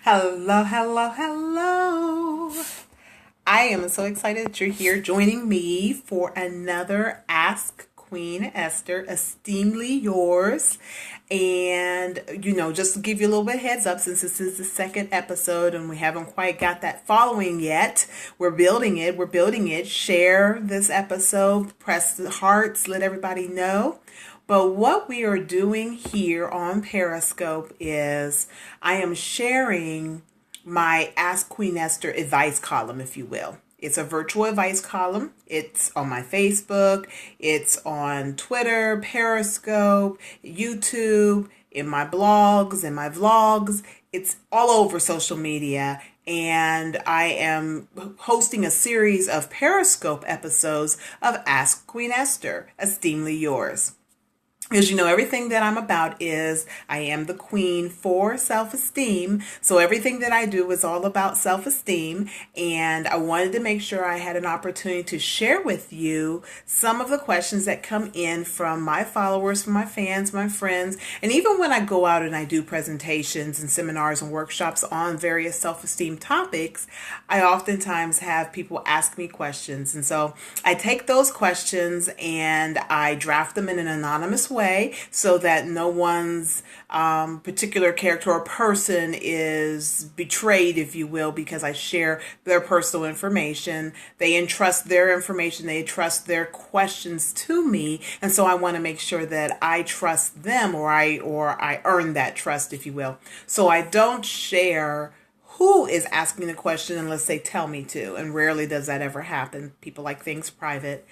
Hello, hello, hello. I am so excited that you're here joining me for another Ask Queen Esther, Esteem-ly yours. And, just to give you a little bit of heads up, since this is the second episode and we haven't quite got that following yet, we're building it. We're building it. Share this episode, press the hearts, let everybody know. But what we are doing here on Periscope is I am sharing my Ask Queen Esther advice column, if you will. It's a virtual advice column. It's on my Facebook. It's on Twitter, Periscope, YouTube, in my blogs, in my vlogs. It's all over social media. And I am hosting a series of Periscope episodes of Ask Queen Esther, Esteem-ly yours. As you know, everything that I'm about is I am the queen for self-esteem. So everything that I do is all about self-esteem. And I wanted to make sure I had an opportunity to share with you some of the questions that come in from my followers, from my fans, my friends. And even when I go out and I do presentations and seminars and workshops on various self-esteem topics, I oftentimes have people ask me questions. And so I take those questions and I draft them in an anonymous way so that no one's particular character or person is betrayed, if you will, because I share their personal information. They entrust their information, they entrust their questions to me, and so I want to make sure that I trust them, or I earn that trust, if you will. So I don't share who is asking the question unless they tell me to, and rarely does that ever happen. People like things private.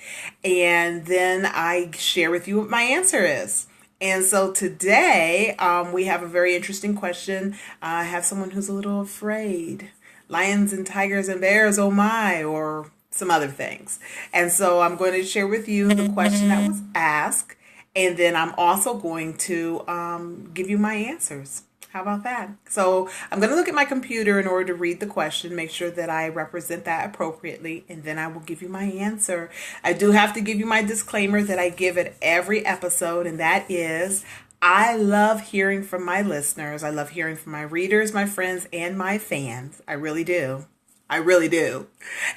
And then I share with you what my answer is. And so today we have a very interesting question. I have someone who's a little afraid. Lions and tigers and bears, oh my, or some other things. And so I'm going to share with you the question that was asked, and then I'm also going to give you my answers. How about that? So I'm going to look at my computer in order to read the question, make sure that I represent that appropriately, and then I will give you my answer. I do have to give you my disclaimer that I give at every episode, and that is I love hearing from my listeners. I love hearing from my readers, my friends, and my fans. I really do. I really do.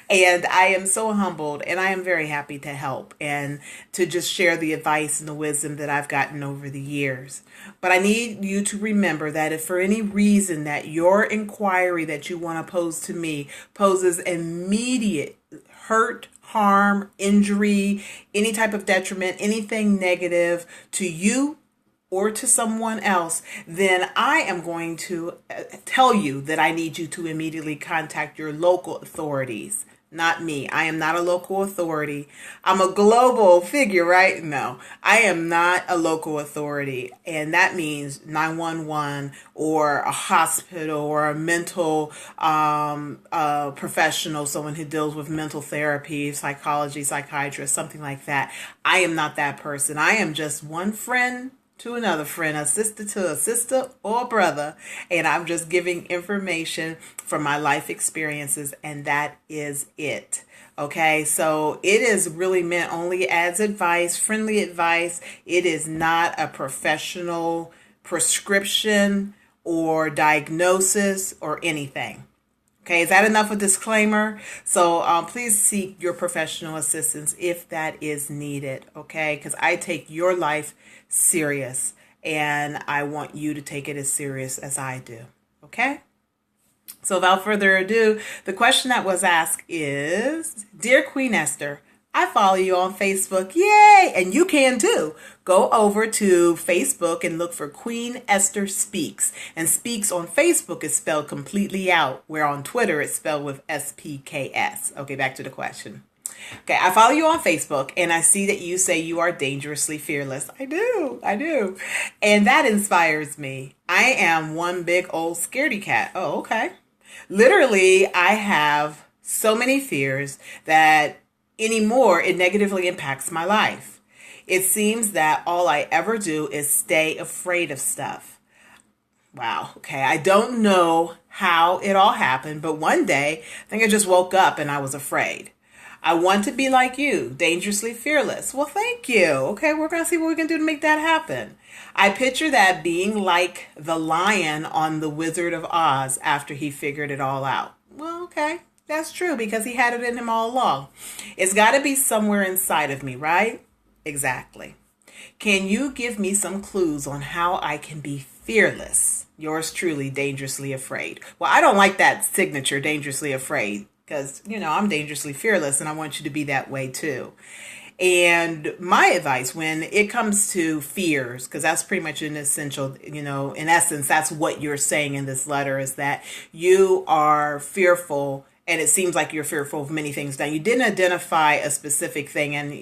And I am so humbled, and I am very happy to help and to just share the advice and the wisdom that I've gotten over the years. But I need you to remember that if for any reason that your inquiry that you want to pose to me poses immediate hurt, harm, injury, any type of detriment, anything negative to you or to someone else, then I am going to tell you that I need you to immediately contact your local authorities. Not me. I am not a local authority. I'm a global figure, right? No, I am not a local authority. And that means 911 or a hospital or a mental professional, someone who deals with mental therapy, psychology, psychiatrist, something like that. I am not that person. I am just one friend to another friend, a sister to a sister or a brother, and I'm just giving information from my life experiences, and that is it. Okay, so it is really meant only as advice, friendly advice. It is not a professional prescription or diagnosis or anything. Okay, is that enough of a disclaimer? So please seek your professional assistance if that is needed, okay? Because I take your life serious, and I want you to take it as serious as I do, okay? So without further ado, the question that was asked is, Dear Queen Esther, I follow you on Facebook. Yay! And you can too. Go over to Facebook and look for Queen Esther Speaks. And Speaks on Facebook is spelled completely out, where on Twitter it's spelled with S-P-K-S. Okay, back to the question. Okay, I follow you on Facebook, and I see that you say you are dangerously fearless. I do. And that inspires me. I am one big old scaredy cat. Oh, okay. Literally, I have so many fears that anymore it negatively impacts my life. It seems that all I ever do is stay afraid of stuff. Wow, okay, I don't know how it all happened, but one day I think I just woke up and I was afraid. I want to be like you, dangerously fearless. Well, thank you. Okay, we're going to see what we can do to make that happen. I picture that being like the lion on The Wizard of Oz after he figured it all out. Well, okay, that's true because he had it in him all along. It's got to be somewhere inside of me, right? Exactly. Can you give me some clues on how I can be fearless? Yours truly, dangerously afraid. Well, I don't like that signature, dangerously afraid, because, I'm dangerously fearless and I want you to be that way too. And my advice when it comes to fears, because that's pretty much an essential, in essence, that's what you're saying in this letter is that you are fearful. And it seems like you're fearful of many things. Now, you didn't identify a specific thing. And,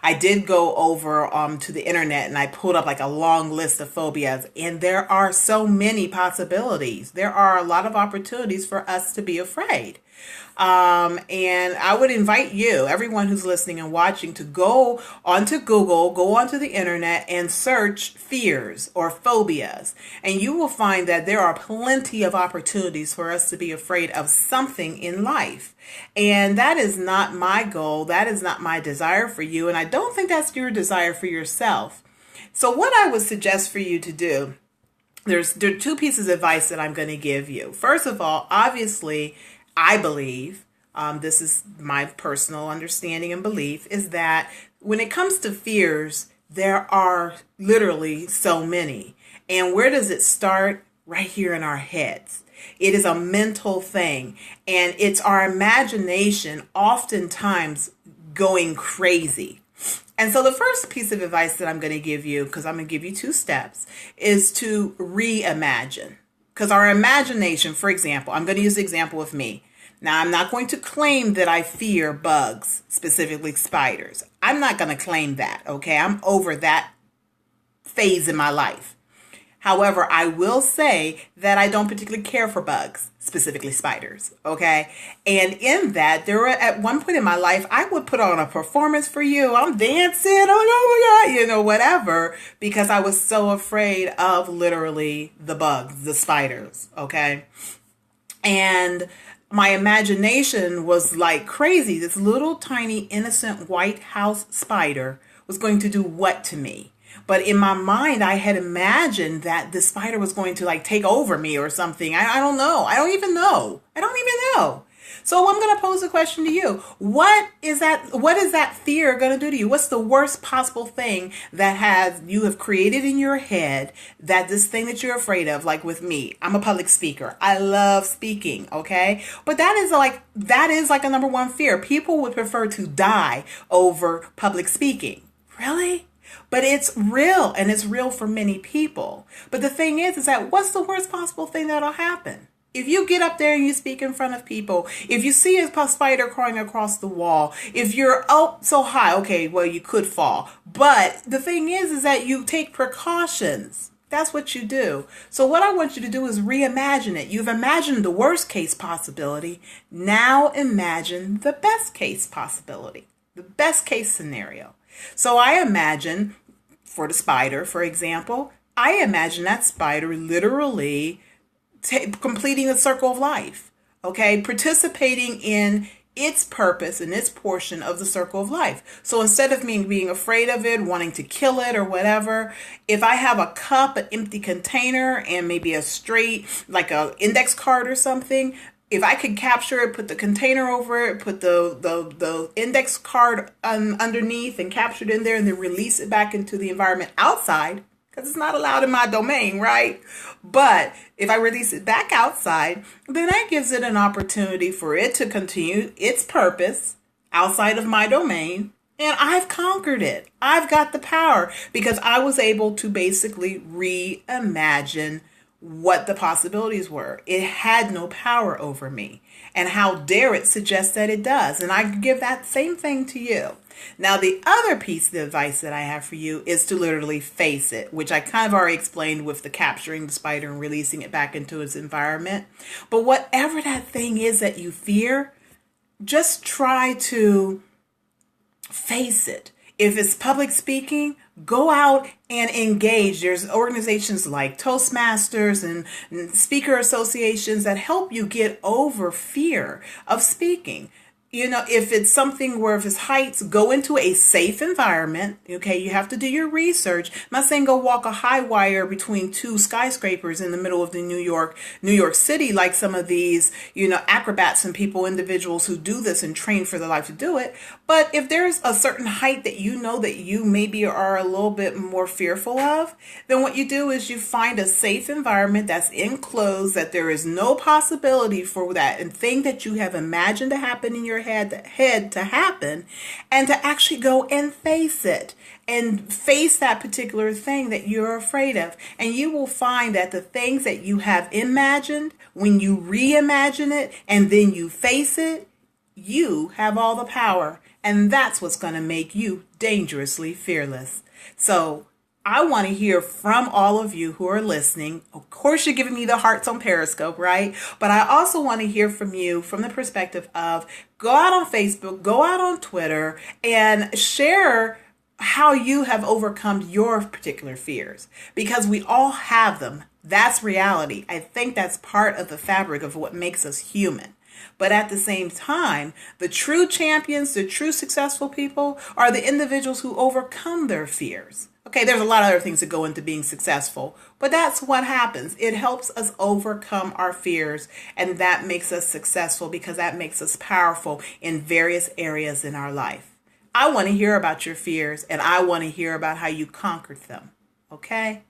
I did go over to the internet and I pulled up like a long list of phobias. And there are so many possibilities. There are a lot of opportunities for us to be afraid. And I would invite you, everyone who's listening and watching, to go onto Google, go onto the internet and search fears or phobias. And you will find that there are plenty of opportunities for us to be afraid of something in life. And that is not my goal. That is not my desire for you. And I don't think that's your desire for yourself. So what I would suggest for you to do, there are two pieces of advice that I'm going to give you. First of all, obviously, I believe, this is my personal understanding and belief, is that when it comes to fears, there are literally so many. And where does it start? Right here in our heads. It is a mental thing. And it's our imagination oftentimes going crazy. And so the first piece of advice that I'm going to give you, because I'm going to give you 2 steps, is to reimagine. Because our imagination, for example, I'm going to use the example of me. Now, I'm not going to claim that I fear bugs, specifically spiders. I'm not going to claim that, okay? I'm over that phase in my life. However, I will say that I don't particularly care for bugs, specifically spiders, okay? And in that, there were at one point in my life, I would put on a performance for you. I'm dancing, oh my God, whatever, because I was so afraid of literally the bugs, the spiders, okay? And my imagination was like crazy. This little tiny innocent white house spider was going to do what to me? But in my mind, I had imagined that the spider was going to like take over me or something. I don't know. I don't even know. So I'm going to pose a question to you. What is that fear going to do to you? What's the worst possible thing that you have created in your head, that this thing that you're afraid of? Like with me, I'm a public speaker. I love speaking. Okay. But that is like a number one fear. People would prefer to die over public speaking. Really? But it's real, and it's real for many people. But the thing is that what's the worst possible thing that'll happen? If you get up there and you speak in front of people, if you see a spider crawling across the wall, if you're up so high, okay, well, you could fall. But the thing is that you take precautions. That's what you do. So what I want you to do is reimagine it. You've imagined the worst case possibility. Now imagine the best case possibility, the best case scenario. So I imagine, for the spider, for example, I imagine that spider literally completing the circle of life, okay? Participating in its purpose and its portion of the circle of life. So instead of me being afraid of it, wanting to kill it or whatever, if I have a cup, an empty container, and maybe a straight, like a index card or something, if I could capture it, put the container over it, put the index card underneath and capture it in there and then release it back into the environment outside, because it's not allowed in my domain, right? But if I release it back outside, then that gives it an opportunity for it to continue its purpose outside of my domain. And I've conquered it. I've got the power because I was able to basically reimagine what the possibilities were. It had no power over me. And how dare it suggest that it does? And I give that same thing to you. Now, the other piece of advice that I have for you is to literally face it, which I kind of already explained with the capturing the spider and releasing it back into its environment. But whatever that thing is that you fear, just try to face it. If it's public speaking, go out and engage. There's organizations like Toastmasters and speaker associations that help you get over fear of speaking. If it's something where if it's heights, go into a safe environment. Okay, you have to do your research. I'm not saying go walk a high wire between two skyscrapers in the middle of the New York City, like some of these, acrobats and individuals who do this and train for their life to do it. But if there's a certain height that you know that you maybe are a little bit more fearful of, then what you do is you find a safe environment that's enclosed, that there is no possibility for that and thing that you have imagined to happen in your head to happen, and to actually go and face it and face that particular thing that you're afraid of. And you will find that the things that you have imagined, when you reimagine it and then you face it, you have all the power. And that's what's going to make you dangerously fearless. So I want to hear from all of you who are listening. Of course, you're giving me the hearts on Periscope, right? But I also want to hear from you from the perspective of go out on Facebook, go out on Twitter, and share how you have overcome your particular fears, because we all have them. That's reality. I think that's part of the fabric of what makes us human. But at the same time, the true champions, the true successful people are the individuals who overcome their fears. Okay, there's a lot of other things that go into being successful, but that's what happens. It helps us overcome our fears, and that makes us successful because that makes us powerful in various areas in our life. I want to hear about your fears, and I want to hear about how you conquered them. Okay?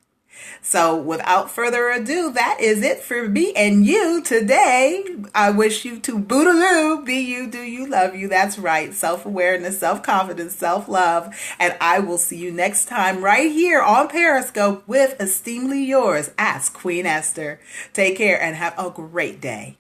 So without further ado, that is it for me and you today. I wish you to bootaloo, be you, do you, love you. That's right. Self-awareness, self-confidence, self-love. And I will see you next time right here on Periscope with Esteem-ly yours, Ask Queen Esther. Take care and have a great day.